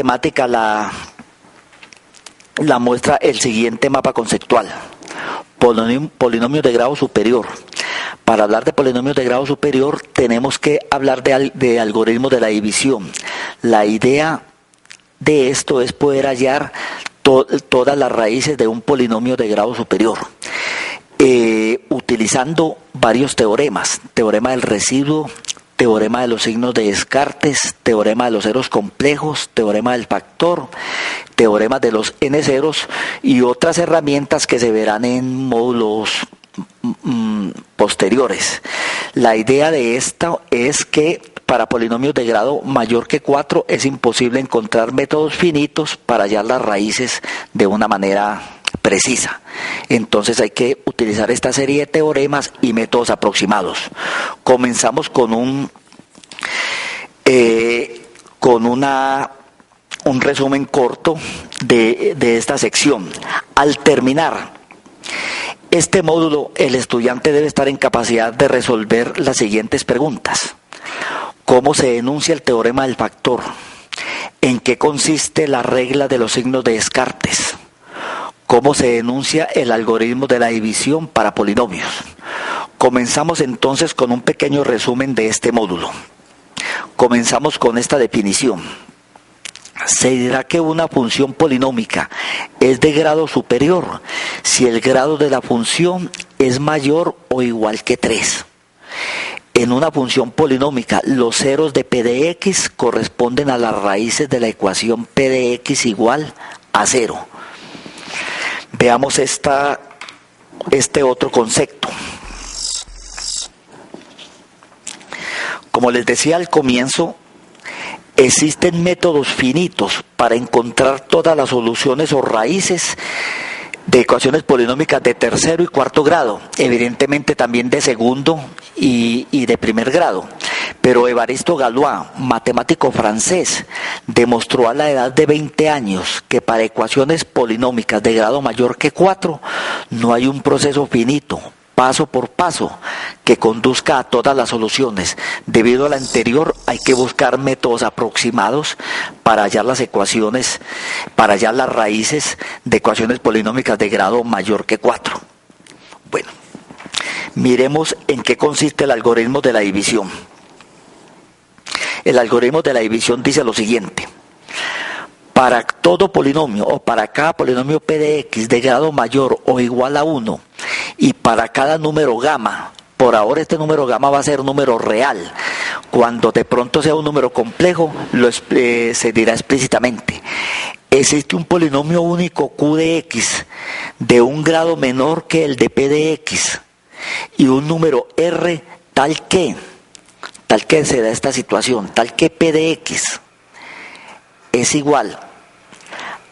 temática la muestra el siguiente mapa conceptual. Polinomios de grado superior. Para hablar de polinomios de grado superior tenemos que hablar de algoritmos de la división. La idea de esto es poder hallar todas las raíces de un polinomio de grado superior, utilizando varios teoremas: teorema del residuo, teorema de los signos de Descartes, teorema de los ceros complejos, teorema del factor, teoremas de los n ceros y otras herramientas que se verán en módulos posteriores. La idea de esto es que para polinomios de grado mayor que 4 es imposible encontrar métodos finitos para hallar las raíces de una manera precisa. Entonces hay que utilizar esta serie de teoremas y métodos aproximados. Comenzamos con un resumen corto de esta sección. Al terminar este módulo, el estudiante debe estar en capacidad de resolver las siguientes preguntas: ¿cómo se enuncia el teorema del factor? ¿En qué consiste la regla de los signos de Descartes? ¿Cómo se enuncia el algoritmo de la división para polinomios? Comenzamos entonces con un pequeño resumen de este módulo. Comenzamos con esta definición. Se dirá que una función polinómica es de grado superior si el grado de la función es mayor o igual que 3. En una función polinómica, los ceros de p de x corresponden a las raíces de la ecuación p de x igual a 0. Veamos este otro concepto. Como les decía al comienzo, existen métodos finitos para encontrar todas las soluciones o raíces de ecuaciones polinómicas de tercero y cuarto grado, evidentemente también de segundo y de primer grado. Pero Évariste Galois, matemático francés, demostró a la edad de 20 años que para ecuaciones polinómicas de grado mayor que 4 no hay un proceso finito, paso por paso, que conduzca a todas las soluciones. Debido a lo anterior, hay que buscar métodos aproximados para hallar las ecuaciones, para hallar las raíces de ecuaciones polinómicas de grado mayor que 4. Bueno, miremos en qué consiste el algoritmo de la división. El algoritmo de la división dice lo siguiente: para todo polinomio o para cada polinomio p de x de grado mayor o igual a 1 y para cada número gamma, por ahora este número gamma va a ser número real, cuando de pronto sea un número complejo se dirá explícitamente: existe un polinomio único q de x de un grado menor que el de p de x y un número r tal que se da esta situación, tal que p de x es igual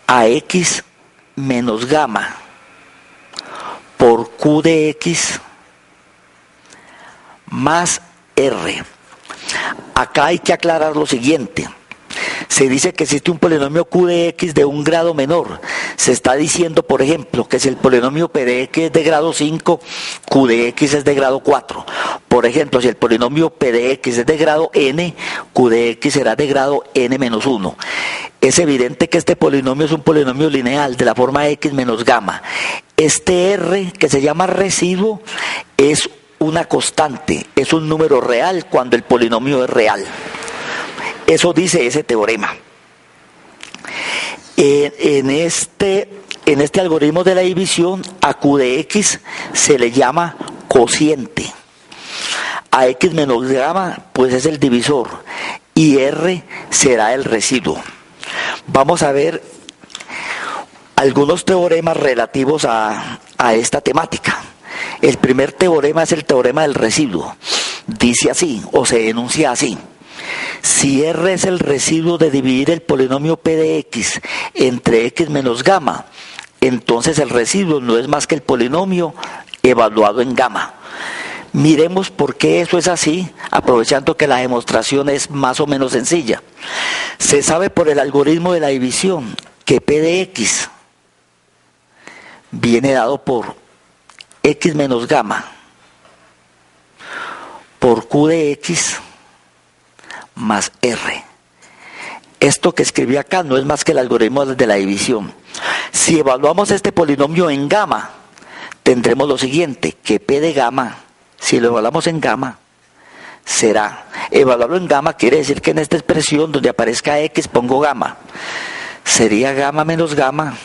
a x menos gamma por q de x más r. Acá hay que aclarar lo siguiente. Se dice que existe un polinomio q de x de un grado menor. Se está diciendo, por ejemplo, que si el polinomio p de x es de grado 5, q de x es de grado 4. Por ejemplo, si el polinomio p de x es de grado n, q de x será de grado n menos 1. Es evidente que este polinomio es un polinomio lineal de la forma x menos gamma. Este r, que se llama residuo, es una constante, es un número real cuando el polinomio es real. Eso dice ese teorema. En este algoritmo de la división, a q de x se le llama cociente. A x menos gamma, pues es el divisor. Y r será el residuo. Vamos a ver algunos teoremas relativos a esta temática. El primer teorema es el teorema del residuo. Dice así, o se enuncia así: si r es el residuo de dividir el polinomio p de x entre x menos gamma, entonces el residuo no es más que el polinomio evaluado en gamma. Miremos por qué eso es así, aprovechando que la demostración es más o menos sencilla. Se sabe por el algoritmo de la división que p de x viene dado por x menos gamma por q de x más r. Esto que escribí acá no es más que el algoritmo de la división. Si evaluamos este polinomio en gamma, tendremos lo siguiente, que P de gamma, si lo evaluamos en gamma, será, evaluarlo en gamma quiere decir que en esta expresión donde aparezca X pongo gamma, sería gamma menos gamma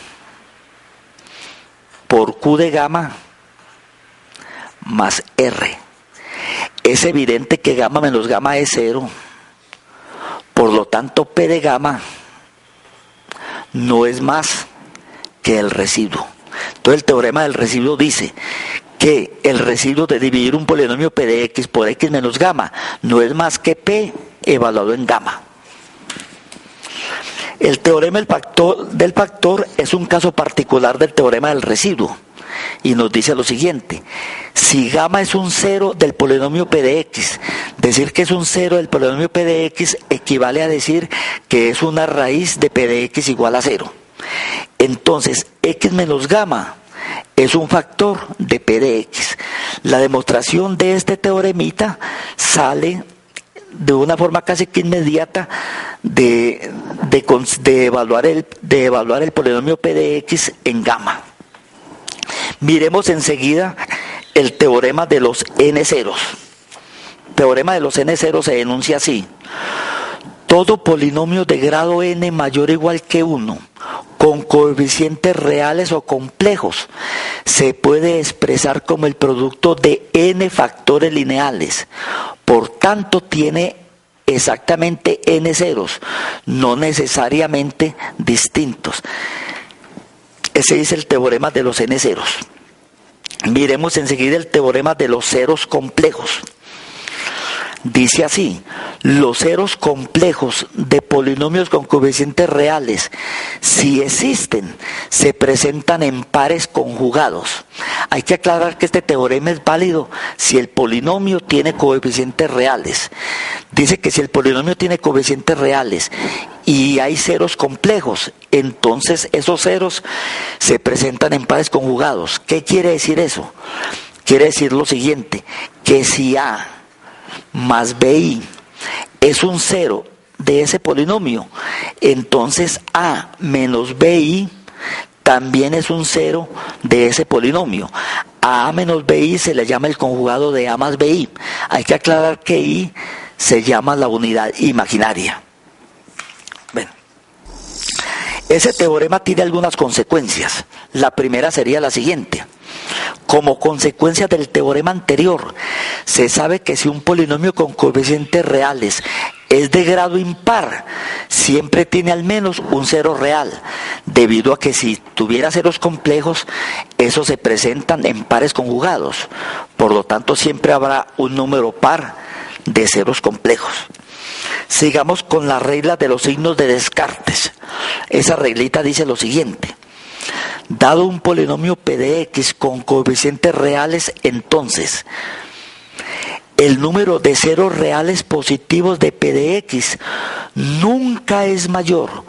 por Q de gamma más R. Es evidente que gamma menos gamma es 0, por lo tanto P de gamma no es más que el residuo. Entonces el teorema del residuo dice que el residuo de dividir un polinomio P de X por X menos gamma no es más que P evaluado en gamma. El teorema del factor es un caso particular del teorema del residuo y nos dice lo siguiente: si gamma es un cero del polinomio P de X, decir que es un cero del polinomio P de X equivale a decir que es una raíz de P de X igual a 0. Entonces, X menos gamma es un factor de P de X. La demostración de este teoremita sale de una forma casi que inmediata de evaluar el polinomio P de X en gamma. Miremos enseguida el teorema de los n ceros. El teorema de los n ceros se enuncia así: todo polinomio de grado n mayor o igual que 1, con coeficientes reales o complejos, se puede expresar como el producto de n factores lineales. Por tanto, tiene exactamente n ceros, no necesariamente distintos. Ese es el teorema de los n ceros. Miremos enseguida el teorema de los ceros complejos. Dice así: los ceros complejos de polinomios con coeficientes reales, si existen, se presentan en pares conjugados. Hay que aclarar que este teorema es válido si el polinomio tiene coeficientes reales. Dice que si el polinomio tiene coeficientes reales y hay ceros complejos, entonces esos ceros se presentan en pares conjugados. ¿Qué quiere decir eso? Quiere decir lo siguiente, que si A más BI es un cero de ese polinomio, entonces A menos BI también es un cero de ese polinomio. A menos BI se le llama el conjugado de A más BI. Hay que aclarar que I se llama la unidad imaginaria. Bueno, ese teorema tiene algunas consecuencias. La primera sería la siguiente: como consecuencia del teorema anterior, se sabe que si un polinomio con coeficientes reales es de grado impar, siempre tiene al menos un cero real, debido a que si tuviera ceros complejos, esos se presentan en pares conjugados. Por lo tanto, siempre habrá un número par de ceros complejos. Sigamos con la regla de los signos de Descartes. Esa reglita dice lo siguiente: dado un polinomio P de X con coeficientes reales, entonces el número de ceros reales positivos de P de X nunca es mayor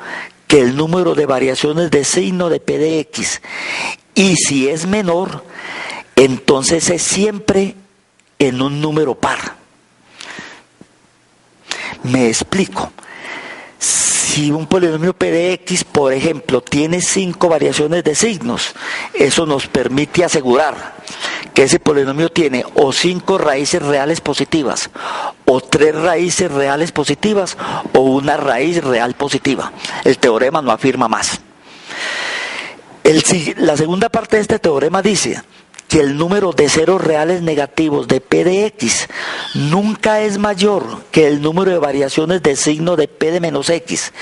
que el número de variaciones de signo de P de X, y si es menor, entonces es siempre en un número par. Me explico. Si un polinomio P de X, por ejemplo, tiene 5 variaciones de signos, eso nos permite asegurar que ese polinomio tiene o 5 raíces reales positivas, o 3 raíces reales positivas, o una raíz real positiva. El teorema no afirma más. La segunda parte de este teorema dice que el número de ceros reales negativos de P de X nunca es mayor que el número de variaciones de signo de P de menos X,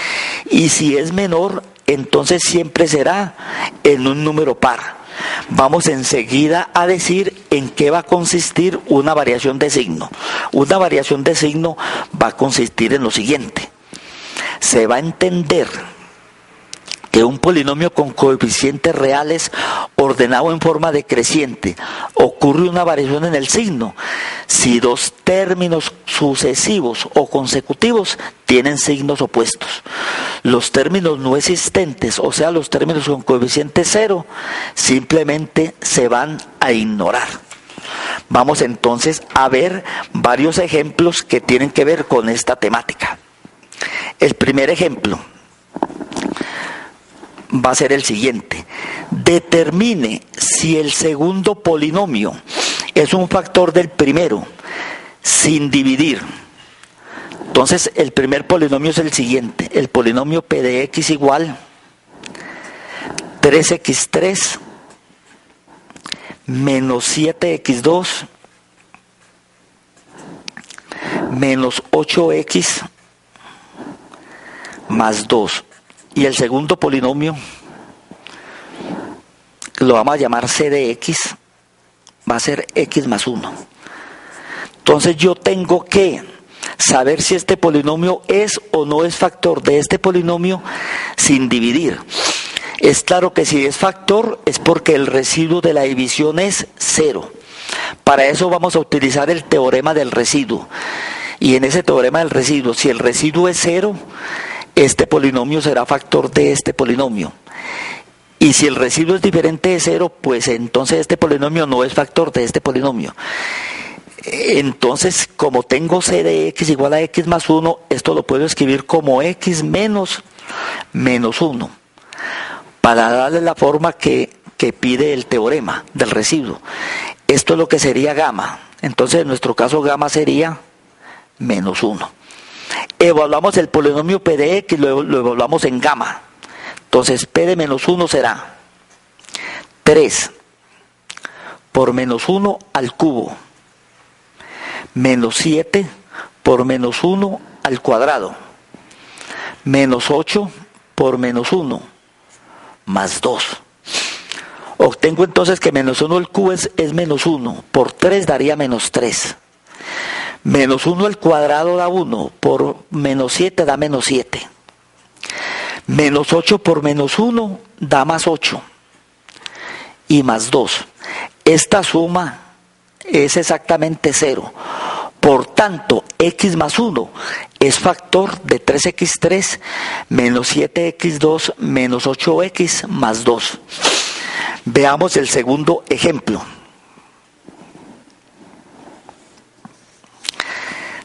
y si es menor, entonces siempre será en un número par. Vamos enseguida a decir en qué va a consistir una variación de signo. Una variación de signo va a consistir en lo siguiente: se va a entender que un polinomio con coeficientes reales ordenado en forma decreciente ocurre una variación en el signo si dos términos sucesivos o consecutivos tienen signos opuestos. Los términos no existentes, o sea, los términos con coeficiente 0, simplemente se van a ignorar. Vamos entonces a ver varios ejemplos que tienen que ver con esta temática. El primer ejemplo va a ser el siguiente. Determine si el segundo polinomio es un factor del primero sin dividir. Entonces, el primer polinomio es el siguiente. El polinomio P de X igual 3x3 menos 7x2 menos 8x más 2. Y el segundo polinomio lo vamos a llamar C de X, va a ser X más 1. Entonces yo tengo que saber si este polinomio es o no es factor de este polinomio sin dividir. Es claro que si es factor es porque el residuo de la división es 0. Para eso vamos a utilizar el teorema del residuo. Y en ese teorema del residuo, si el residuo es 0, este polinomio será factor de este polinomio. Y si el residuo es diferente de 0, pues entonces este polinomio no es factor de este polinomio. Entonces, como tengo C de X igual a X más 1, esto lo puedo escribir como X menos 1, para darle la forma que pide el teorema del residuo. Esto es lo que sería gamma. Entonces, en nuestro caso, gamma sería menos 1. Evaluamos el polinomio P de X, lo evaluamos en gamma. Entonces, P de menos 1 será 3 por menos 1 al cubo, menos 7 por menos 1 al cuadrado, menos 8 por menos 1, más 2. Obtengo entonces que menos 1 al cubo es menos 1, por 3 daría menos 3. Menos 1 al cuadrado da 1, por menos 7 da menos 7. Menos 8 por menos 1 da más 8. Y más 2. Esta suma es exactamente 0. Por tanto, X más 1 es factor de 3x3 menos 7x2 menos 8x más 2. Veamos el segundo ejemplo.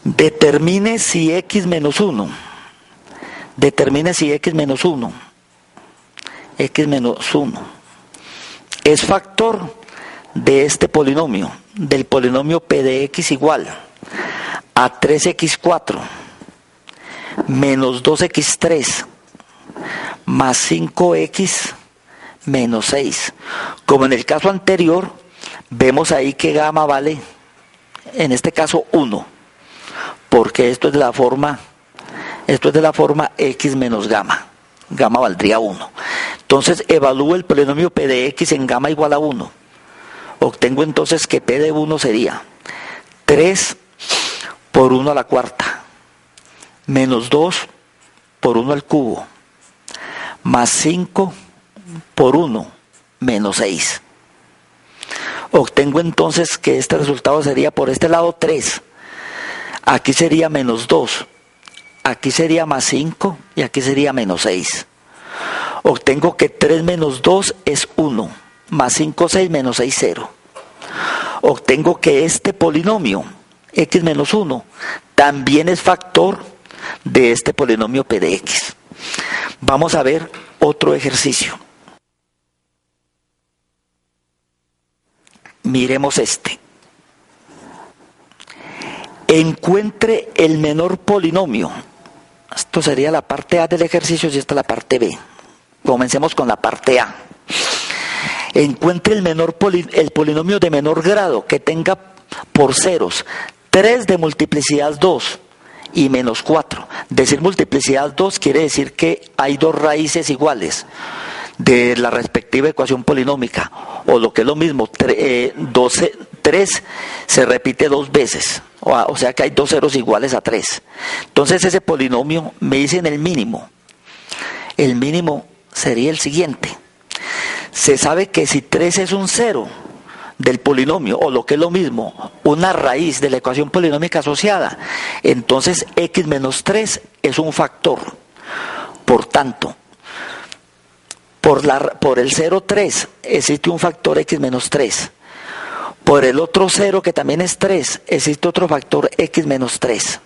Determine si X menos 1. Determine si X menos 1. X menos 1 es factor de este polinomio, del polinomio P de X igual a 3x4 menos 2x3 más 5x menos 6. Como en el caso anterior, vemos ahí que gamma vale, en este caso, 1, porque esto es de la forma X menos gamma. Gamma valdría 1. Entonces, evalúo el polinomio P de X en gamma igual a 1. Obtengo entonces que P de 1 sería 3 por 1 a la cuarta, menos 2 por 1 al cubo, más 5 por 1, menos 6. Obtengo entonces que este resultado sería por este lado 3. Aquí sería menos 2. Aquí sería más 5 y aquí sería menos 6. Obtengo que 3 menos 2 es 1, más 5, 6, menos 6, 0. Obtengo que este polinomio, X menos 1, también es factor de este polinomio P de X. Vamos a ver otro ejercicio. Miremos este. Encuentre el menor polinomio. Esto sería la parte A del ejercicio y esta es la parte B. Comencemos con la parte A. Encuentre el polinomio de menor grado que tenga por ceros 3 de multiplicidad 2 y menos 4. Decir multiplicidad 2 quiere decir que hay dos raíces iguales de la respectiva ecuación polinómica. O lo que es lo mismo, 3 se repite dos veces. O sea que hay dos ceros iguales a 3. Entonces ese polinomio me dicen el mínimo. El mínimo sería el siguiente. Se sabe que si 3 es un cero del polinomio, o lo que es lo mismo, una raíz de la ecuación polinómica asociada, entonces X menos 3 es un factor. Por tanto, por el 0, 3 existe un factor X menos 3. Por el otro 0, que también es 3, existe otro factor X menos 3.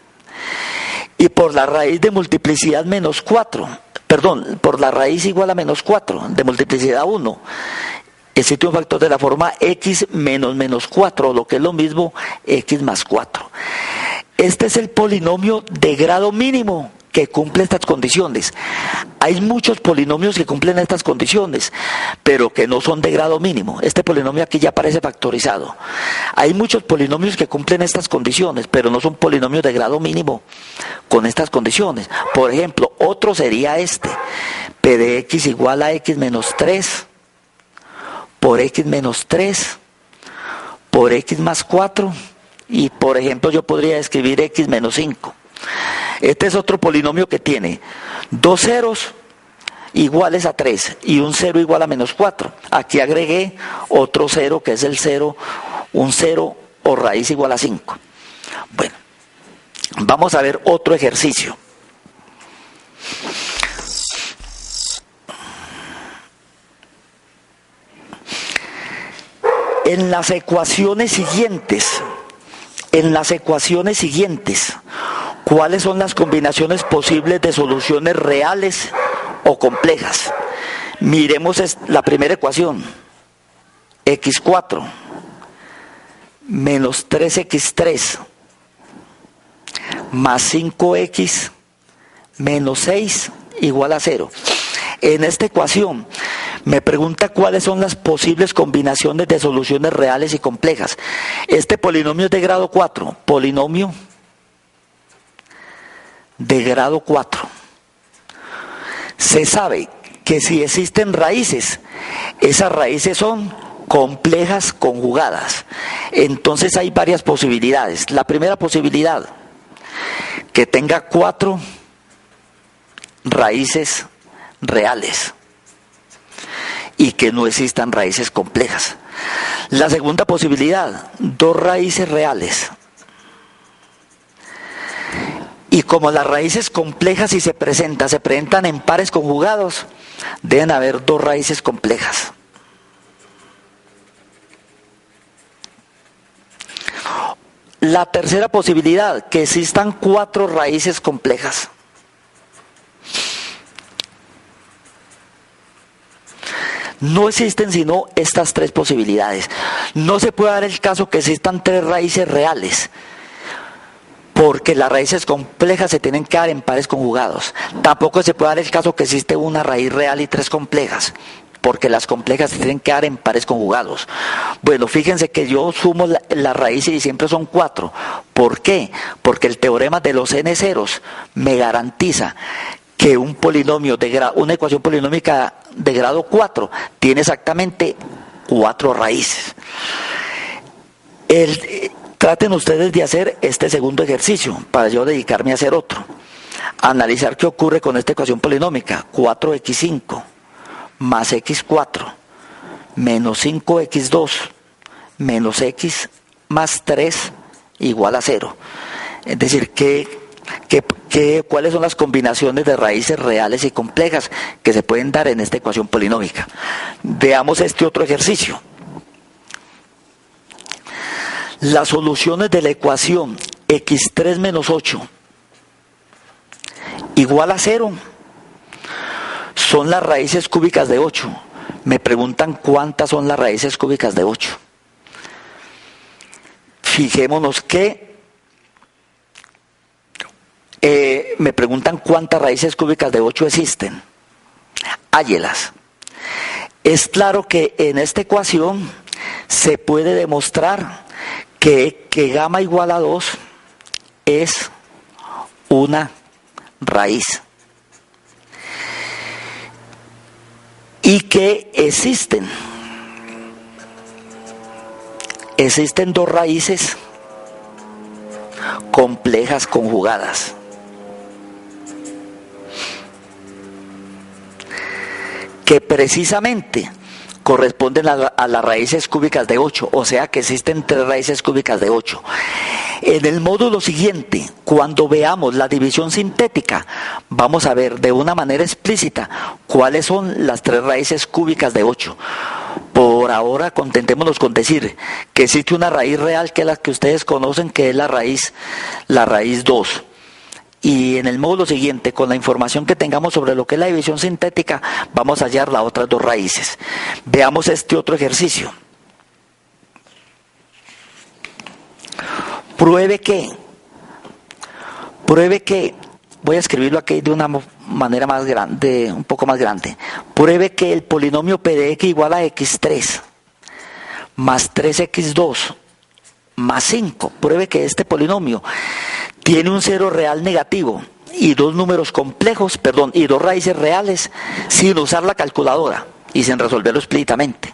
Y por la raíz de multiplicidad menos 4, perdón, por la raíz igual a menos 4 de multiplicidad 1, existe un factor de la forma x menos 4, lo que es lo mismo x más 4. Este es el polinomio de grado mínimo que cumple estas condiciones. Hay muchos polinomios que cumplen estas condiciones, pero que no son de grado mínimo. Este polinomio aquí ya aparece factorizado. Hay muchos polinomios que cumplen estas condiciones, pero no son polinomios de grado mínimo con estas condiciones. Por ejemplo, otro sería este: p de x igual a x menos 3 por x menos 3 por x más 4, y por ejemplo yo podría escribir x menos 5. Este es otro polinomio que tiene dos ceros iguales a 3 y un cero igual a menos 4. Aquí agregué otro cero, que es el cero, un cero o raíz igual a 5. Bueno, vamos a ver otro ejercicio. En las ecuaciones siguientes, ¿cuáles son las combinaciones posibles de soluciones reales o complejas? Miremos la primera ecuación. x4 menos 3x3 más 5x menos 6 igual a 0. En esta ecuación me pregunta cuáles son las posibles combinaciones de soluciones reales y complejas. Este polinomio es de grado 4, polinomio de grado 4. Se sabe que si existen raíces, esas raíces son complejas conjugadas. Entonces hay varias posibilidades. La primera posibilidad, que tenga 4 raíces reales y que no existan raíces complejas. La segunda posibilidad, 2 raíces reales. Y como las raíces complejas, si se presentan en pares conjugados, deben haber 2 raíces complejas. La tercera posibilidad, que existan 4 raíces complejas. No existen sino estas 3 posibilidades. No se puede dar el caso que existan 3 raíces reales, porque las raíces complejas se tienen que dar en pares conjugados. Tampoco se puede dar el caso que existe una raíz real y 3 complejas, porque las complejas se tienen que dar en pares conjugados. Bueno, fíjense que yo sumo la raíz y siempre son 4. ¿Por qué? Porque el teorema de los n ceros me garantiza que una ecuación polinómica de grado 4 tiene exactamente 4 raíces. Traten ustedes de hacer este segundo ejercicio para yo dedicarme a hacer otro. Analizar qué ocurre con esta ecuación polinómica. 4x5 más x4 menos 5x2 menos x más 3 igual a 0. Es decir, ¿cuáles son las combinaciones de raíces reales y complejas que se pueden dar en esta ecuación polinómica? Veamos este otro ejercicio. Las soluciones de la ecuación x3 menos 8 igual a 0 son las raíces cúbicas de 8. Me preguntan cuántas son las raíces cúbicas de 8. Fijémonos que me preguntan cuántas raíces cúbicas de 8 existen. Hállelas. Es claro que en esta ecuación se puede demostrar que gamma igual a 2 es una raíz. Y que existen 2 raíces complejas conjugadas. Que precisamente corresponden a las raíces cúbicas de 8, o sea que existen 3 raíces cúbicas de 8. En el módulo siguiente, cuando veamos la división sintética, vamos a ver de una manera explícita cuáles son las 3 raíces cúbicas de 8. Por ahora contentémonos con decir que existe una raíz real, que es la que ustedes conocen, que es la raíz 2. y en el módulo siguiente, con la información que tengamos sobre lo que es la división sintética, vamos a hallar las otras dos raíces. Veamos este otro ejercicio. Pruebe que, voy a escribirlo aquí de una manera más grande, un poco más grande. Pruebe que el polinomio P de x igual a x3 más 3x2 más 5. Pruebe que este polinomio tiene un cero real negativo y dos números complejos, y dos raíces reales sin usar la calculadora y sin resolverlo explícitamente.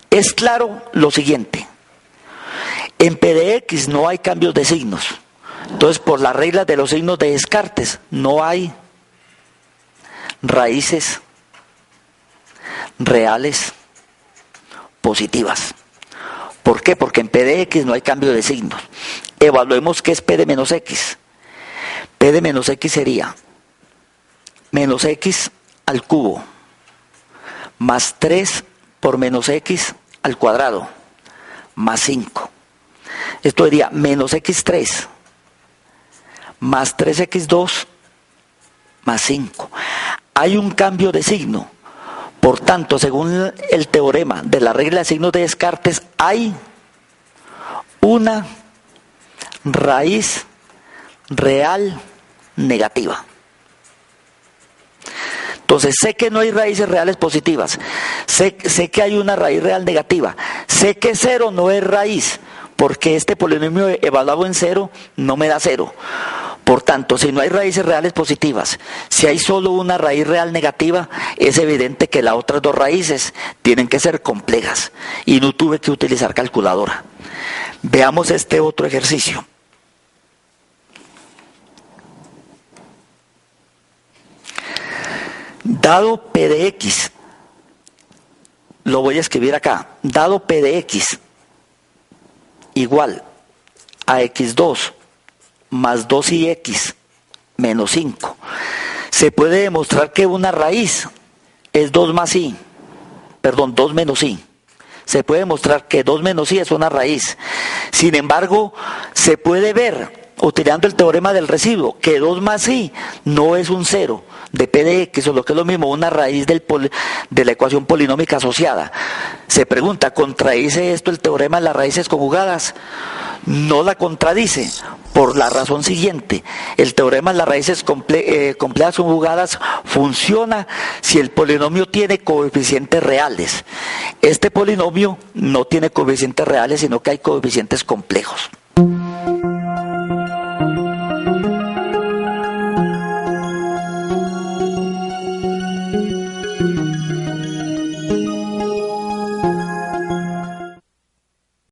Es claro lo siguiente. En P de x no hay cambios de signos. Entonces, por las reglas de los signos de Descartes, no hay raíces reales positivas. ¿Por qué? Porque en P de x no hay cambio de signos. Evaluemos qué es P de menos x. P de menos x sería menos x al cubo más 3 por menos x al cuadrado más 5. Esto sería menos x3 más 3x2 más 5. Hay un cambio de signo. Por tanto, según el teorema de la regla de signos de Descartes, hay una raíz real negativa. Entonces, sé que no hay raíces reales positivas. Sé que hay una raíz real negativa. Sé que 0 no es raíz, porque este polinomio evaluado en 0 no me da 0. Por tanto, si no hay raíces reales positivas, si hay solo una raíz real negativa, es evidente que las otras dos raíces tienen que ser complejas y no tuve que utilizar calculadora. Veamos este otro ejercicio. Dado P de x, lo voy a escribir acá, dado P de x igual a x2 más 2x menos 5. Se puede demostrar que una raíz es 2 menos y. Se puede demostrar que 2 menos y es una raíz. Sin embargo, se puede ver, utilizando el teorema del residuo, que 2 más y no es un cero de P de x, o lo que es lo mismo, una raíz de la ecuación polinómica asociada. Se pregunta, ¿contradice esto el teorema de las raíces conjugadas? No la contradice, por la razón siguiente. El teorema de las raíces complejas conjugadas funciona si el polinomio tiene coeficientes reales. Este polinomio no tiene coeficientes reales, sino que hay coeficientes complejos.